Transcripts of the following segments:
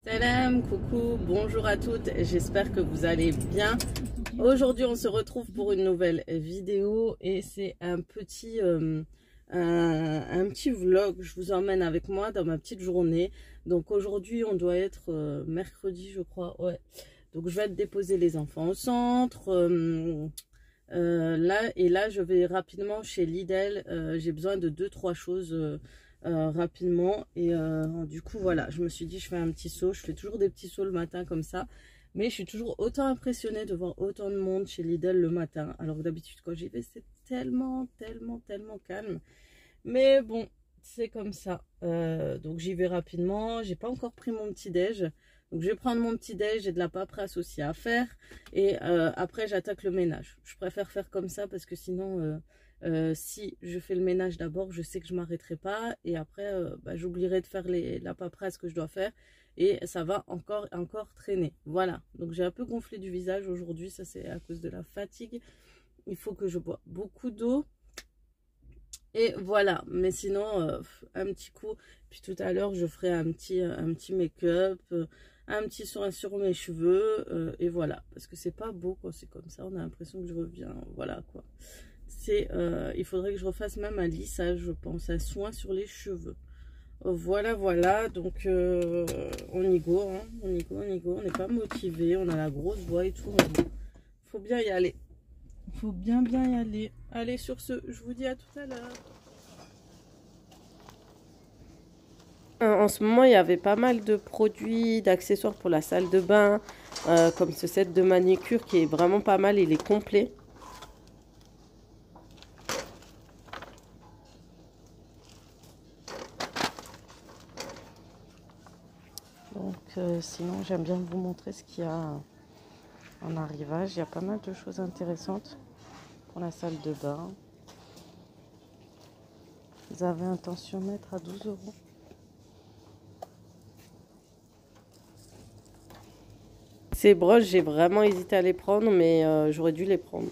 Salam, coucou, bonjour à toutes, j'espère que vous allez bien. Aujourd'hui on se retrouve pour une nouvelle vidéo et c'est un petit vlog. Je vous emmène avec moi dans ma petite journée. Donc aujourd'hui on doit être mercredi je crois, ouais. Donc je vais déposer les enfants au centre. Là je vais rapidement chez Lidl. J'ai besoin de 2-3 choses rapidement et du coup voilà, je me suis dit je fais un petit saut. Je fais toujours des petits sauts le matin comme ça, mais je suis toujours autant impressionnée de voir autant de monde chez Lidl le matin, alors que d'habitude quand j'y vais c'est tellement calme, mais bon c'est comme ça. Donc j'y vais rapidement. J'ai pas encore pris mon petit déj, donc je vais prendre mon petit déj. J'ai de la paperasse aussi à faire et après j'attaque le ménage. Je préfère faire comme ça parce que sinon si je fais le ménage d'abord, je sais que je m'arrêterai pas et après j'oublierai de faire la paperasse que je dois faire et ça va encore traîner. Voilà, donc j'ai un peu gonflé du visage aujourd'hui, ça c'est à cause de la fatigue. Il faut que je bois beaucoup d'eau. Et voilà, mais sinon, un petit coup. Puis tout à l'heure, je ferai un petit make-up, un petit soin sur mes cheveux. Et voilà, parce que c'est pas beau quand c'est comme ça. On a l'impression que je reviens, voilà quoi. Il faudrait que je refasse même un lissage, je pense, un soin sur les cheveux. Voilà. Donc, on y go, hein, on y go. On n'est pas motivé, on a la grosse voix et tout. Mais bon, faut bien y aller. Faut bien y aller. Allez, sur ce, je vous dis à tout à l'heure. En ce moment, il y avait pas mal de produits, d'accessoires pour la salle de bain, comme ce set de manicure qui est vraiment pas mal, il est complet. Donc, sinon, j'aime bien vous montrer ce qu'il y a en arrivage. Il y a pas mal de choses intéressantes pour la salle de bain. Vous avez un tensiomètre à 12 €. Ces broches, j'ai vraiment hésité à les prendre, mais j'aurais dû les prendre.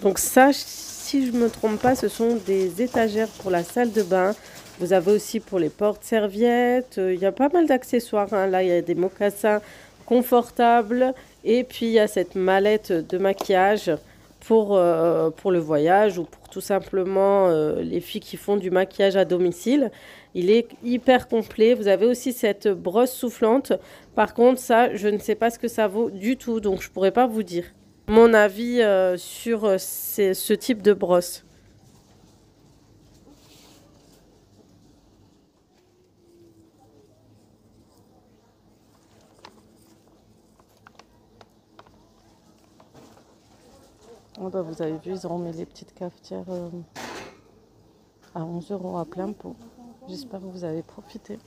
Donc ça, si je ne me trompe pas, ce sont des étagères pour la salle de bain. Vous avez aussi pour les porte-serviettes. Il y a pas mal d'accessoires, hein. Là, il y a des mocassins confortables. Et puis, il y a cette mallette de maquillage pour le voyage ou pour tout simplement les filles qui font du maquillage à domicile. Il est hyper complet. Vous avez aussi cette brosse soufflante. Par contre, ça, je ne sais pas ce que ça vaut du tout. Donc, je ne pourrais pas vous dire mon avis sur ce type de brosse. Oh bah vous avez vu, ils ont mis les petites cafetières à 11 € à plein pot. J'espère que vous avez profité.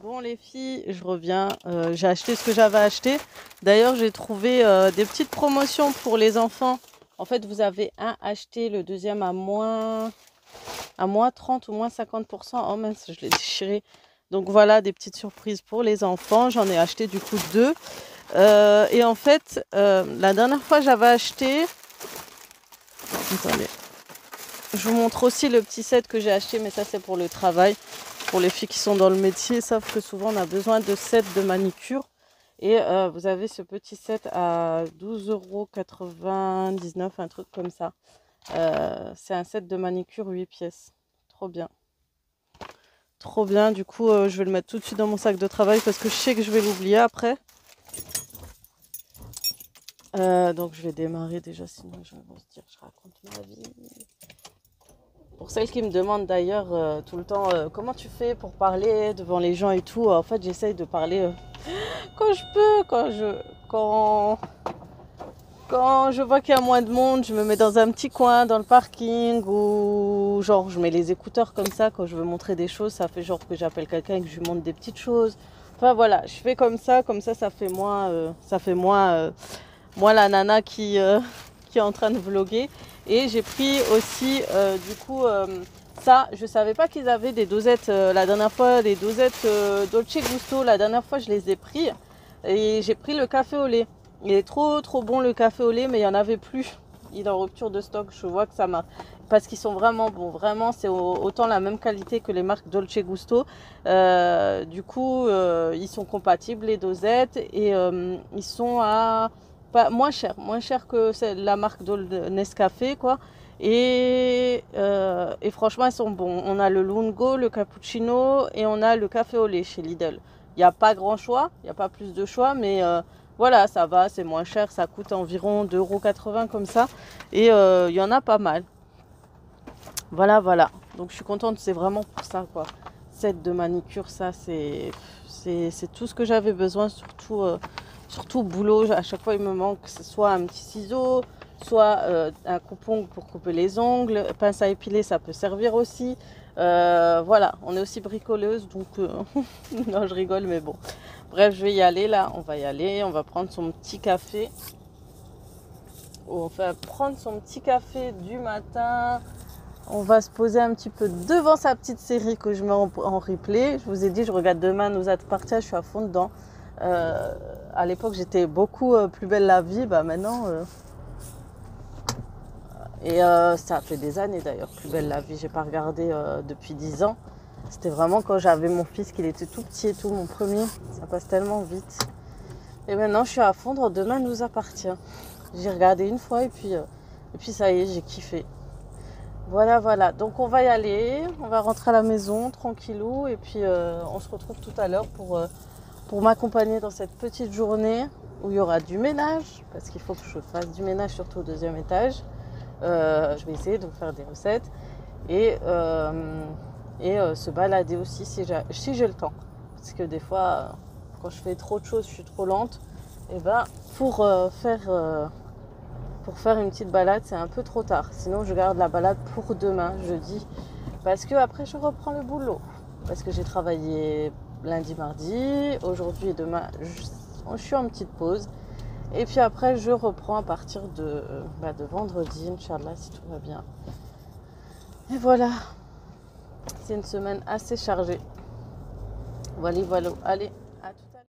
Bon les filles, je reviens. J'ai acheté ce que j'avais acheté. D'ailleurs, j'ai trouvé des petites promotions pour les enfants. En fait, vous avez un acheté, le deuxième à moins 30 ou moins 50%. Oh mince, je l'ai déchiré. Donc voilà, des petites surprises pour les enfants. J'en ai acheté du coup 2. Et en fait, la dernière fois j'avais acheté... Attendez. Je vous montre aussi le petit set que j'ai acheté, mais ça c'est pour le travail. Pour les filles qui sont dans le métier, savent que souvent on a besoin de sets de manicure. Et vous avez ce petit set à 12,99 €, un truc comme ça. C'est un set de manicure 8 pièces. Trop bien. Trop bien. Du coup, je vais le mettre tout de suite dans mon sac de travail parce que je sais que je vais l'oublier après. Donc je vais démarrer déjà, sinon je vais se dire je raconte ma vie. Pour celles qui me demandent d'ailleurs tout le temps comment tu fais pour parler devant les gens et tout, en fait j'essaye de parler quand je peux, quand Quand je vois qu'il y a moins de monde, je me mets dans un petit coin, dans le parking, ou genre je mets les écouteurs comme ça quand je veux montrer des choses. Ça fait genre que j'appelle quelqu'un et que je lui montre des petites choses. Enfin voilà, je fais comme ça ça fait moins la nana qui est en train de vlogger. Et j'ai pris aussi ça, je savais pas qu'ils avaient des dosettes la dernière fois, des dosettes Dolce Gusto. La dernière fois je les ai pris et j'ai pris le café au lait. Il est trop bon le café au lait, mais il n'y en avait plus. Il est en rupture de stock. Je vois que ça m'a... Parce qu'ils sont vraiment bons. Vraiment, c'est autant la même qualité que les marques Dolce Gusto. Du coup, ils sont compatibles, les dosettes. Et ils sont à... moins cher que la marque Nescafé, quoi. Et franchement, ils sont bons. On a le lungo, le cappuccino et on a le café au lait chez Lidl. Il n'y a pas grand choix, il n'y a pas plus de choix, mais voilà, ça va, c'est moins cher, ça coûte environ 2,80 € comme ça. Et il y en a pas mal. Voilà. Donc je suis contente, c'est vraiment pour ça, quoi. Set de manicure, ça, c'est tout ce que j'avais besoin, surtout au boulot. À chaque fois, il me manque soit un petit ciseau, soit un coupe-ongle pour couper les ongles. Pince à épiler, ça peut servir aussi. Voilà, on est aussi bricoleuse, donc non, je rigole, mais bon. Bref, je vais y aller là, on va y aller, on va prendre son petit café. On va prendre son petit café du matin. On va se poser un petit peu devant sa petite série que je mets en replay. Je vous ai dit, je regarde Demain nous appartient, je suis à fond dedans. À l'époque, j'étais beaucoup Plus belle la vie, bah maintenant... ça fait des années d'ailleurs, Plus belle la vie, j'ai pas regardé depuis 10 ans. C'était vraiment quand j'avais mon fils, qu'il était tout petit et tout, mon premier. Ça passe tellement vite. Et maintenant, je suis à fond dans Demain nous appartient. J'ai regardé une fois et puis ça y est, j'ai kiffé. Voilà. Donc on va y aller, on va rentrer à la maison tranquillou et puis on se retrouve tout à l'heure pour m'accompagner dans cette petite journée où il y aura du ménage, parce qu'il faut que je fasse du ménage surtout au 2e étage. Je vais essayer de faire des recettes et se balader aussi si j'ai le temps, parce que des fois quand je fais trop de choses, je suis trop lente, et ben pour faire une petite balade, c'est un peu trop tard. Sinon je garde la balade pour demain, jeudi, parce que après je reprends le boulot, parce que j'ai travaillé lundi, mardi, aujourd'hui et demain je suis en petite pause. Et puis après, je reprends à partir de vendredi, Inch'Allah, si tout va bien. Et voilà, c'est une semaine assez chargée. Voilà. Allez, à tout à l'heure.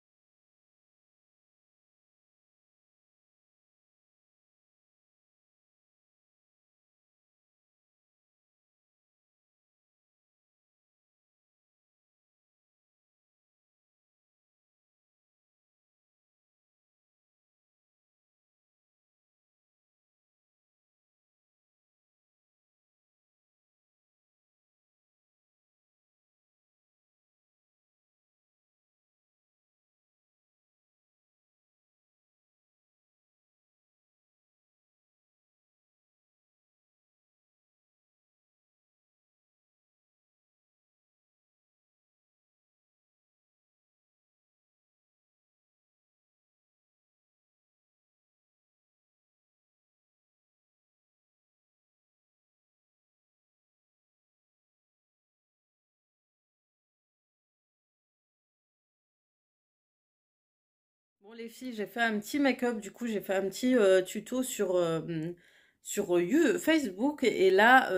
Bon les filles, j'ai fait un petit make-up, du coup j'ai fait un petit tuto sur Facebook et là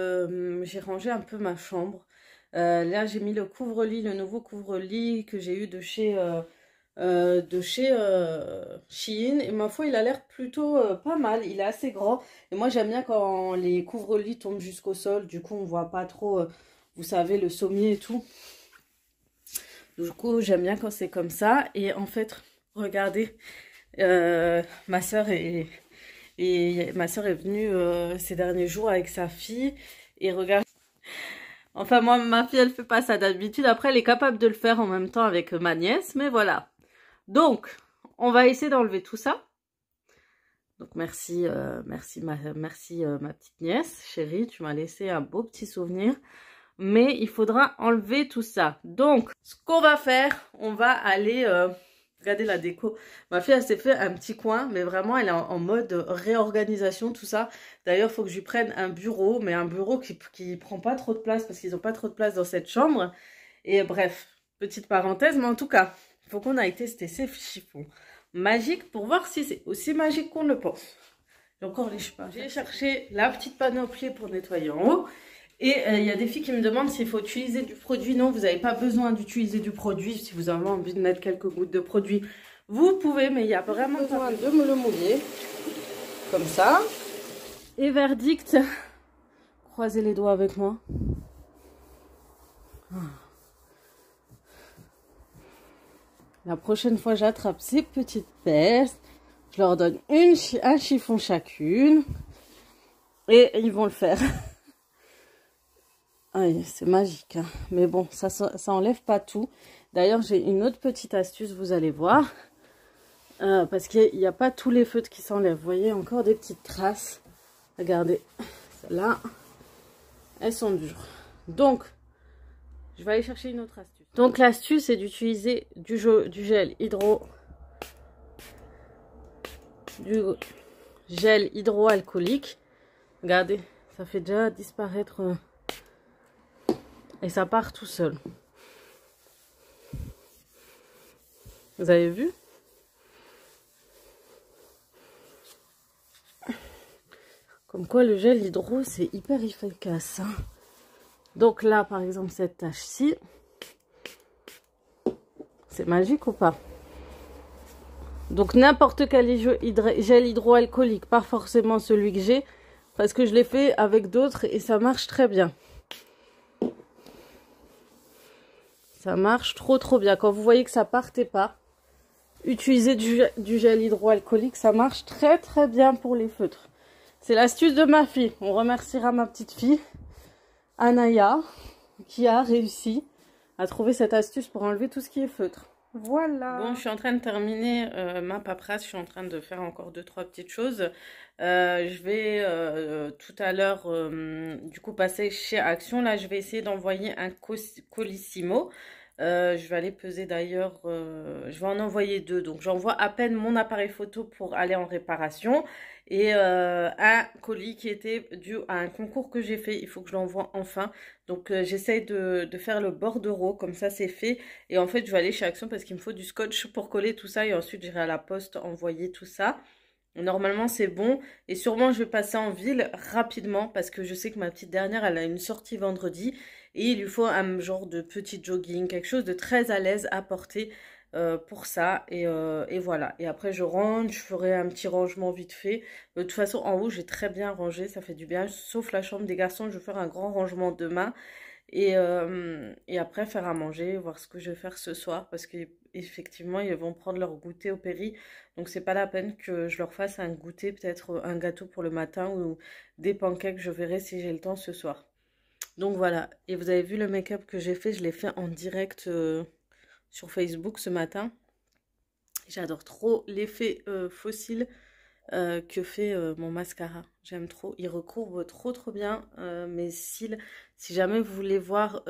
j'ai rangé un peu ma chambre. Là j'ai mis le couvre-lit, le nouveau couvre-lit que j'ai eu de chez Shein, et ma foi il a l'air plutôt pas mal, il est assez grand et moi j'aime bien quand les couvre-lits tombent jusqu'au sol, du coup on voit pas trop, vous savez, le sommier et tout. Du coup j'aime bien quand c'est comme ça. Et en fait, regardez, ma soeur est venue ces derniers jours avec sa fille et regarde. Enfin moi ma fille elle fait pas ça d'habitude, après elle est capable de le faire en même temps avec ma nièce, mais voilà. Donc on va essayer d'enlever tout ça. Donc merci ma petite nièce chérie, tu m'as laissé un beau petit souvenir. Mais il faudra enlever tout ça. Donc ce qu'on va faire, on va aller Regardez la déco. Ma fille, elle s'est fait un petit coin, mais vraiment, elle est en mode réorganisation, tout ça. D'ailleurs, il faut que je lui prenne un bureau, mais un bureau qui prend pas trop de place, parce qu'ils n'ont pas trop de place dans cette chambre. Et bref, petite parenthèse, mais en tout cas, il faut qu'on aille tester ces chiffons magiques pour voir si c'est aussi magique qu'on le pense. J'ai encore les cheveux. J'ai cherché la petite panoplie pour nettoyer en haut. Et il y a des filles qui me demandent s'il faut utiliser du produit. Non, vous n'avez pas besoin d'utiliser du produit. Si vous avez envie de mettre quelques gouttes de produit, vous pouvez, mais il y a vraiment besoin de me le mouiller. Comme ça. Et verdict, croisez les doigts avec moi. La prochaine fois, j'attrape ces petites pestes. Je leur donne un chiffon chacune. Et ils vont le faire. Aïe, c'est magique, hein. Mais bon, ça enlève pas tout. D'ailleurs, j'ai une autre petite astuce, vous allez voir. Parce qu'il n'y a pas tous les feutres qui s'enlèvent. Vous voyez, encore des petites traces. Regardez, celles-là, elles sont dures. Donc, je vais aller chercher une autre astuce. Donc, l'astuce, c'est d'utiliser du gel hydroalcoolique. Regardez, ça fait déjà disparaître... Et ça part tout seul. Vous avez vu? Comme quoi le gel hydro, c'est hyper efficace. Hein. Donc là, par exemple, cette tache-ci, c'est magique ou pas? Donc n'importe quel gel hydroalcoolique, pas forcément celui que j'ai, parce que je l'ai fait avec d'autres et ça marche très bien. Ça marche trop bien. Quand vous voyez que ça partait pas, utilisez du gel hydroalcoolique. Ça marche très bien pour les feutres. C'est l'astuce de ma fille. On remerciera ma petite fille, Anaya, qui a réussi à trouver cette astuce pour enlever tout ce qui est feutre. Voilà. Bon, je suis en train de terminer ma paperasse. Je suis en train de faire encore 2-3 petites choses. Je vais tout à l'heure du coup passer chez Action. Là, je vais essayer d'envoyer un Colissimo. Je vais aller peser d'ailleurs. Je vais en envoyer 2. Donc, j'envoie à peine mon appareil photo pour aller en réparation. Et un colis qui était dû à un concours que j'ai fait. Il faut que je l'envoie enfin. Donc, j'essaye de faire le bordereau. Comme ça, c'est fait. Et en fait, je vais aller chez Action parce qu'il me faut du scotch pour coller tout ça. Et ensuite, j'irai à la poste envoyer tout ça. Normalement, c'est bon. Et sûrement, je vais passer en ville rapidement parce que je sais que ma petite dernière, elle a une sortie vendredi. Et il lui faut un genre de petit jogging, quelque chose de très à l'aise à porter pour ça. Et voilà. Et après, je rentre, je ferai un petit rangement vite fait. De toute façon, en haut, j'ai très bien rangé. Ça fait du bien. Sauf la chambre des garçons, je vais faire un grand rangement demain. Et après, faire à manger, voir ce que je vais faire ce soir. Parce qu'effectivement, ils vont prendre leur goûter au péri. Donc, c'est pas la peine que je leur fasse un goûter, peut-être un gâteau pour le matin ou des pancakes. Je verrai si j'ai le temps ce soir. Donc, voilà. Et vous avez vu le make-up que j'ai fait. Je l'ai fait en direct sur Facebook ce matin. J'adore trop l'effet fossile que fait mon mascara. J'aime trop. Il recouvre trop bien mes cils. Si jamais vous voulez voir,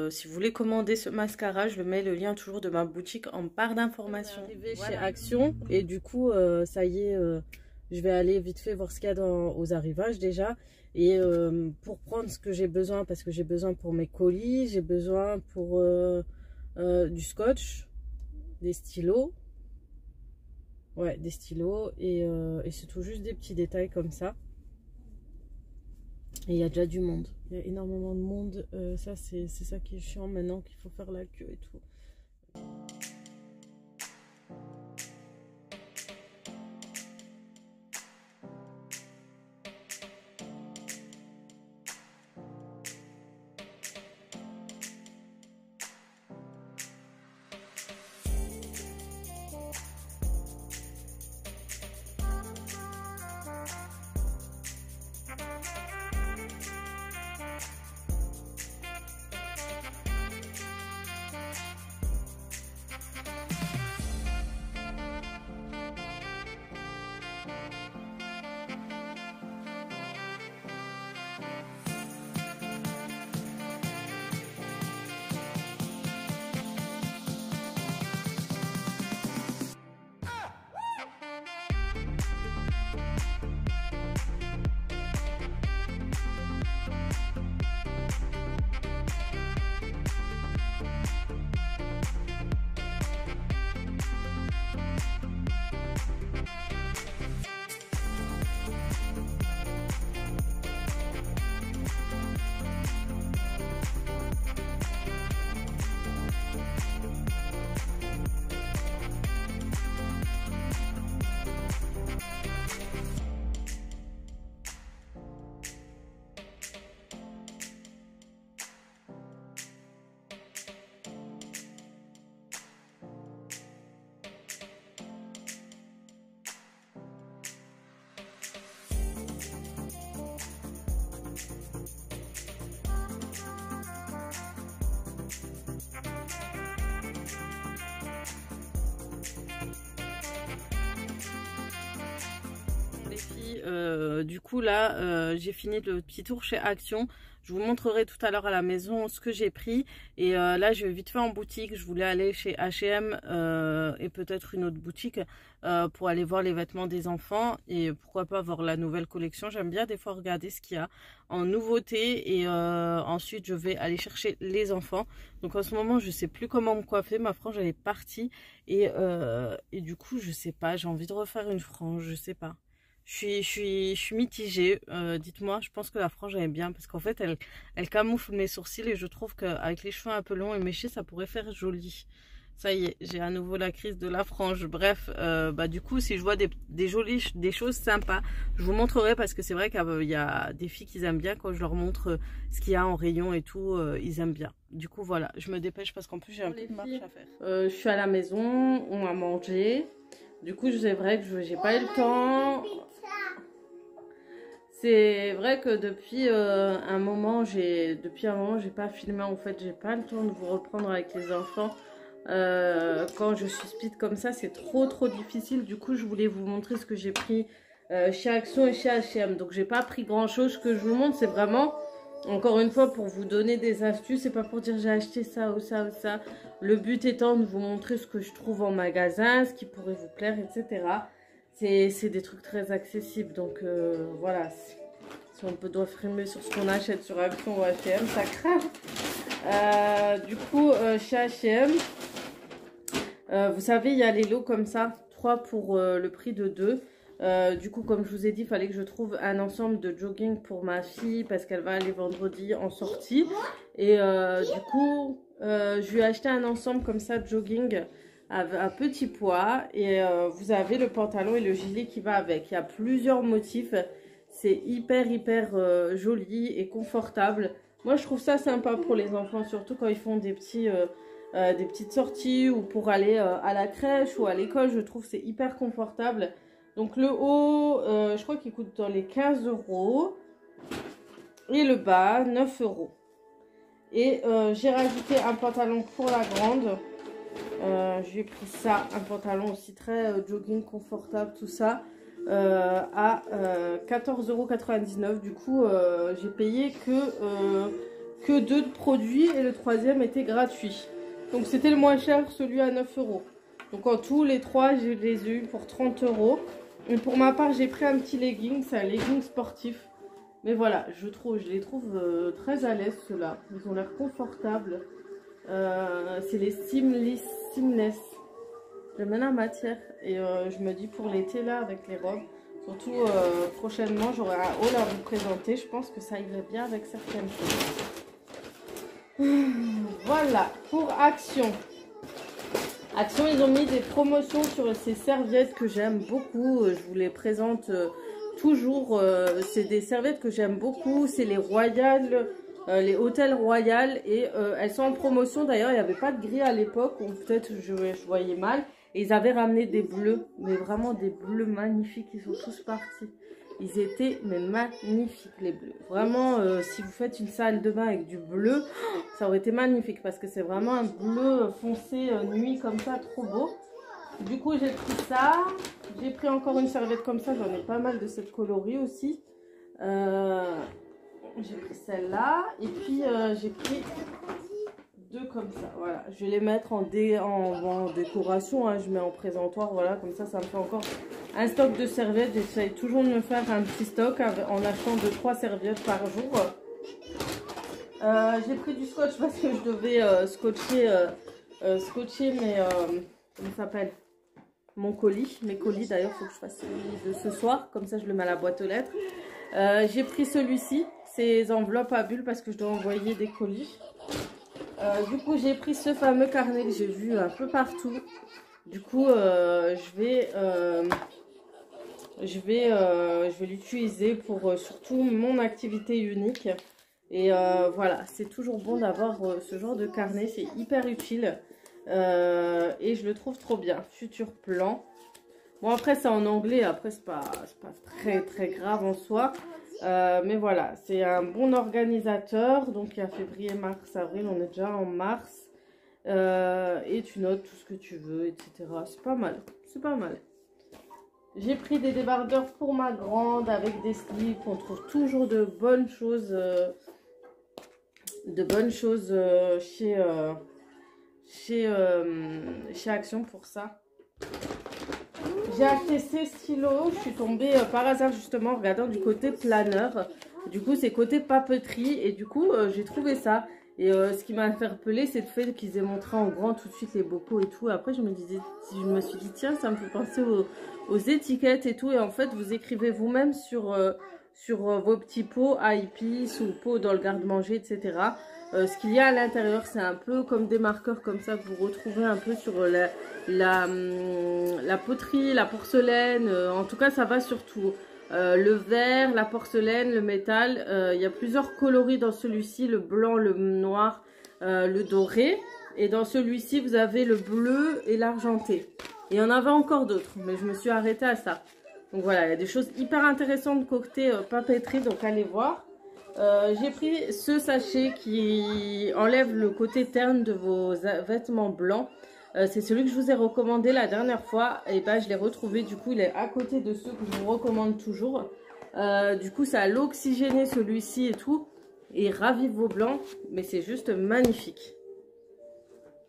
si vous voulez commander ce mascara, je mets le lien toujours de ma boutique en barre d'informations. Je suis arrivée chez Action et du coup, ça y est, je vais aller vite fait voir ce qu'il y a aux arrivages déjà. Et pour prendre ce que j'ai besoin, parce que j'ai besoin pour mes colis, j'ai besoin pour du scotch, des stylos. Ouais, des stylos et c'est tout juste des petits détails comme ça. Et il y a déjà du monde. Il y a énormément de monde. Ça, c'est ça qui est chiant maintenant qu'il faut faire la queue et tout. du coup là j'ai fini le petit tour chez Action. Je vous montrerai tout à l'heure à la maison ce que j'ai pris. Et là je vais vite fait en boutique. Je voulais aller chez H&M et peut-être une autre boutique pour aller voir les vêtements des enfants. Et pourquoi pas voir la nouvelle collection. J'aime bien des fois regarder ce qu'il y a en nouveauté. Et ensuite je vais aller chercher les enfants. Donc en ce moment je sais plus comment me coiffer. Ma frange elle est partie. Et du coup je sais pas. J'ai envie de refaire une frange. Je sais pas. Je suis mitigée, dites-moi, je pense que la frange elle est bien parce qu'en fait elle camoufle mes sourcils et je trouve qu'avec les cheveux un peu longs et méchés ça pourrait faire joli. Ça y est, j'ai à nouveau la crise de la frange. Bref, du coup si je vois des choses sympas, je vous montrerai parce que c'est vrai qu'il y a des filles qui aiment bien quand je leur montre ce qu'il y a en rayon et tout, ils aiment bien. Du coup voilà, je me dépêche parce qu'en plus j'ai un peu de marche à faire. Je suis à la maison, on a mangé. Du coup c'est vrai que j'ai pas eu le temps. C'est vrai que depuis un moment, j'ai pas filmé. En fait, j'ai pas le temps de vous reprendre avec les enfants. Quand je suis speed comme ça, c'est trop difficile. Du coup, je voulais vous montrer ce que j'ai pris chez Action et chez H&M. Donc, j'ai pas pris grand chose. Ce que je vous montre, c'est vraiment, encore une fois, pour vous donner des astuces. C'est pas pour dire j'ai acheté ça ou ça ou ça. Le but étant de vous montrer ce que je trouve en magasin, ce qui pourrait vous plaire, etc. C'est des trucs très accessibles, donc voilà, si on doit frimer sur ce qu'on achète sur Action ou H&M, ça craint. Du coup, chez H&M, vous savez, il y a les lots comme ça, 3 pour le prix de 2. Du coup, comme je vous ai dit, il fallait que je trouve un ensemble de jogging pour ma fille parce qu'elle va aller vendredi en sortie. Et du coup, je lui ai acheté un ensemble comme ça de jogging à petit poids. Et vous avez le pantalon et le gilet qui va avec. Il y a plusieurs motifs. C'est hyper joli et confortable. Moi, je trouve ça sympa pour les enfants, surtout quand ils font des petites sorties ou pour aller à la crèche ou à l'école. Je trouve que c'est hyper confortable. Donc le haut, je crois qu'il coûte dans les 15 € et le bas 9 €. Et j'ai rajouté un pantalon pour la grande. J'ai pris ça, un pantalon aussi très jogging confortable, tout ça, à 14,99 €. Du coup, j'ai payé que 2 produits et le troisième était gratuit. Donc c'était le moins cher, celui à 9 €. Donc en tout, les trois, je les ai eu pour 30 €. Et pour ma part, j'ai pris un petit legging, c'est un legging sportif. Mais voilà, je les trouve très à l'aise ceux-là. Ils ont l'air confortables. C'est les Seamless. J'aime bien la matière. Et je me dis pour l'été là, avec les robes, surtout prochainement, j'aurai un haul à vous présenter. Je pense que ça irait bien avec certaines choses. Voilà, pour Action. Action, ils ont mis des promotions sur ces serviettes que j'aime beaucoup. Je vous les présente toujours. C'est des serviettes que j'aime beaucoup. C'est les Royal, les Hôtels Royal. Et elles sont en promotion. D'ailleurs, il n'y avait pas de gris à l'époque. Ou peut-être je voyais mal. Et ils avaient ramené des bleus. Mais vraiment des bleus magnifiques. Ils sont tous partis. Ils étaient mais magnifiques les bleus. Vraiment, si vous faites une salle de bain avec du bleu, ça aurait été magnifique. Parce que c'est vraiment un bleu foncé nuit comme ça, trop beau. Du coup, j'ai pris ça. J'ai pris encore une serviette comme ça. J'en ai pas mal de cette coloris aussi. J'ai pris celle-là. Et puis, j'ai pris 2 comme ça. Voilà. Je vais les mettre en décoration. Hein. Je mets en présentoir. Voilà. Comme ça, ça me fait encore un stock de serviettes. J'essaye toujours de me faire un petit stock en achetant 2-3 serviettes par jour. J'ai pris du scotch parce que je devais scotcher mes... comment ça s'appelle ? Mon colis. Mes colis d'ailleurs, il faut que je fasse celui de ce soir. Comme ça, je le mets à la boîte aux lettres. J'ai pris celui-ci. Ces enveloppes à bulles parce que je dois envoyer des colis. Du coup, j'ai pris ce fameux carnet que j'ai vu un peu partout. Du coup, je vais l'utiliser pour surtout mon activité unique. Et voilà, c'est toujours bon d'avoir ce genre de carnet. C'est hyper utile. Et je le trouve trop bien. Futur plan. Bon, après, c'est en anglais. Après, c'est pas très grave en soi. Mais voilà, c'est un bon organisateur. Donc, il y a février, mars, avril. On est déjà en mars. Et tu notes tout ce que tu veux, etc. C'est pas mal. C'est pas mal. J'ai pris des débardeurs pour ma grande avec des slips. On trouve toujours de bonnes choses, chez Action pour ça. J'ai acheté ces stylos. Je suis tombée par hasard justement en regardant du côté planeur. Du coup, c'est côté papeterie et du coup, j'ai trouvé ça. Et ce qui m'a interpellée, c'est le fait qu'ils aient montré en grand tout de suite les bocaux et tout. Après, je me suis dit, tiens, ça me fait penser aux étiquettes et tout. Et en fait, vous écrivez vous-même sur vos petits pots à épices ou pots dans le garde-manger, etc. Ce qu'il y a à l'intérieur, c'est un peu comme des marqueurs comme ça que vous retrouvez un peu sur la poterie, la porcelaine. En tout cas, ça va sur tout. Le verre, la porcelaine, le métal, il y a plusieurs coloris dans celui-ci, le blanc, le noir, le doré. Et dans celui-ci, vous avez le bleu et l'argenté. Et il y en avait encore d'autres, mais je me suis arrêtée à ça. Donc voilà, il y a des choses hyper intéressantes côté papeterie, donc allez voir. J'ai pris ce sachet qui enlève le côté terne de vos vêtements blancs. C'est celui que je vous ai recommandé la dernière fois. Et ben, je l'ai retrouvé. Du coup, il est à côté de ceux que je vous recommande toujours. Du coup, ça a l'oxygéné celui-ci et tout. Et il ravive vos blancs. Mais c'est juste magnifique.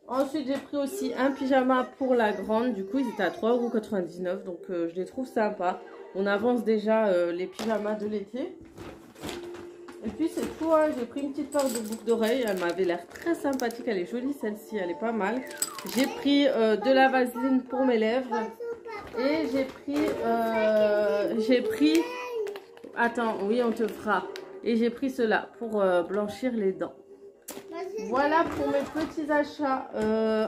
Ensuite, j'ai pris aussi un pyjama pour la grande. Du coup, ils étaient à 3,99 €. Donc, je les trouve sympas. On avance déjà les pyjamas de l'été. Et puis c'est tout, hein. J'ai pris une petite paire de boucles d'oreilles, elle m'avait l'air très sympathique, elle est jolie celle-ci, elle est pas mal. J'ai pris de la vaseline pour mes lèvres et j'ai pris, attends, oui on te fera, et j'ai pris cela pour blanchir les dents. Voilà pour mes petits achats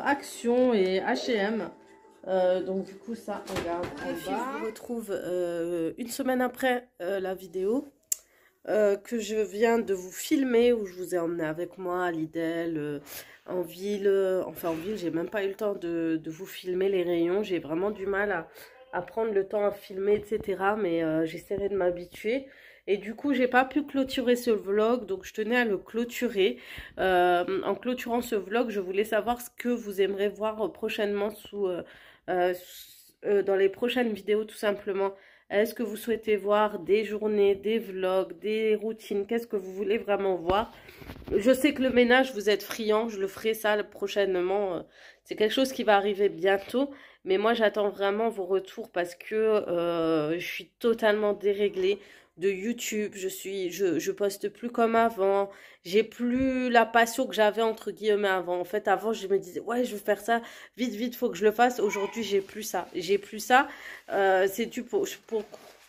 Action et H&M. Donc du coup ça, on regarde en bas. Je vous retrouve une semaine après la vidéo. Que je viens de vous filmer, où je vous ai emmené avec moi à Lidl, en ville. Enfin en ville, j'ai même pas eu le temps de vous filmer les rayons. J'ai vraiment du mal à prendre le temps à filmer, etc. Mais j'essaierai de m'habituer. Et du coup, j'ai pas pu clôturer ce vlog, donc je tenais à le clôturer. En clôturant ce vlog, je voulais savoir ce que vous aimeriez voir prochainement dans les prochaines vidéos, tout simplement. Est-ce que vous souhaitez voir des journées, des vlogs, des routines? Qu'est-ce que vous voulez vraiment voir? Je sais que le ménage, vous êtes friand. Je le ferai ça prochainement. C'est quelque chose qui va arriver bientôt. Mais moi, j'attends vraiment vos retours parce que je suis totalement déréglée de YouTube. Je poste plus comme avant. J'ai plus la passion que j'avais entre guillemets avant. En fait, avant, je me disais, ouais, je veux faire ça. Vite, vite, faut que je le fasse. Aujourd'hui, j'ai plus ça. J'ai plus ça. C'est dû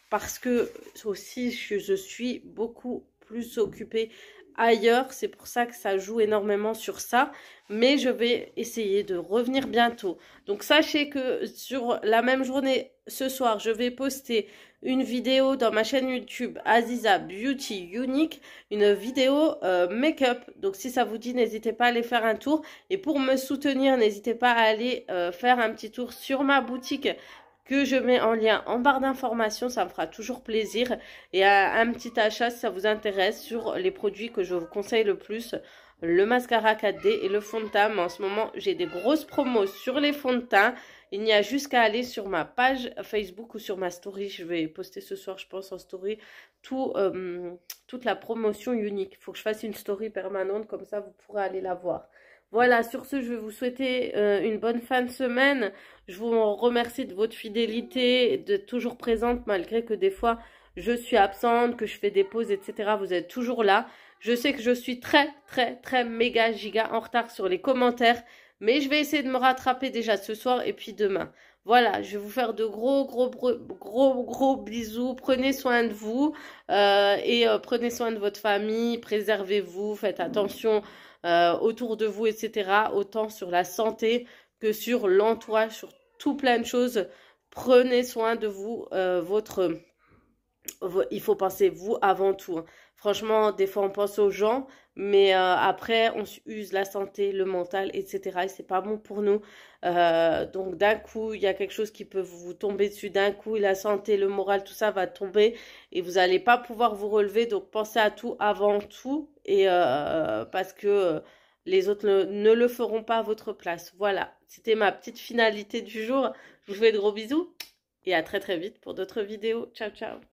parce que aussi, je suis beaucoup plus occupée ailleurs. C'est pour ça que ça joue énormément sur ça. Mais je vais essayer de revenir bientôt. Donc, sachez que sur la même journée, ce soir, je vais poster une vidéo dans ma chaîne YouTube Aziza Beauty Unique, une vidéo make-up. Donc si ça vous dit, n'hésitez pas à aller faire un tour. Et pour me soutenir, n'hésitez pas à aller faire un petit tour sur ma boutique que je mets en lien en barre d'informations. Ça me fera toujours plaisir. Et un petit achat si ça vous intéresse sur les produits que je vous conseille le plus. Le mascara 4D et le fond de teint. Mais en ce moment, j'ai des grosses promos sur les fonds de teint. Il n'y a juste qu'à aller sur ma page Facebook ou sur ma story. Je vais poster ce soir, je pense, en story, toute la promotion unique. Il faut que je fasse une story permanente, comme ça, vous pourrez aller la voir. Voilà, sur ce, je vais vous souhaiter une bonne fin de semaine. Je vous remercie de votre fidélité, d'être toujours présente, malgré que des fois, je suis absente, que je fais des pauses, etc. Vous êtes toujours là. Je sais que je suis très, très, très méga giga en retard sur les commentaires. Mais je vais essayer de me rattraper déjà ce soir et puis demain. Voilà, je vais vous faire de gros bisous. Prenez soin de vous et prenez soin de votre famille. Préservez-vous, faites attention autour de vous, etc. Autant sur la santé que sur l'entourage, sur tout plein de choses. Prenez soin de vous, il faut penser vous avant tout. Hein. Franchement, des fois on pense aux gens, mais après on use la santé, le mental, etc. Et c'est pas bon pour nous. Donc d'un coup, il y a quelque chose qui peut vous tomber dessus d'un coup, et la santé, le moral, tout ça va tomber et vous n'allez pas pouvoir vous relever. Donc pensez à tout avant tout, et parce que les autres ne le feront pas à votre place. Voilà, c'était ma petite finalité du jour. Je vous fais de gros bisous. Et à très très vite pour d'autres vidéos. Ciao ciao.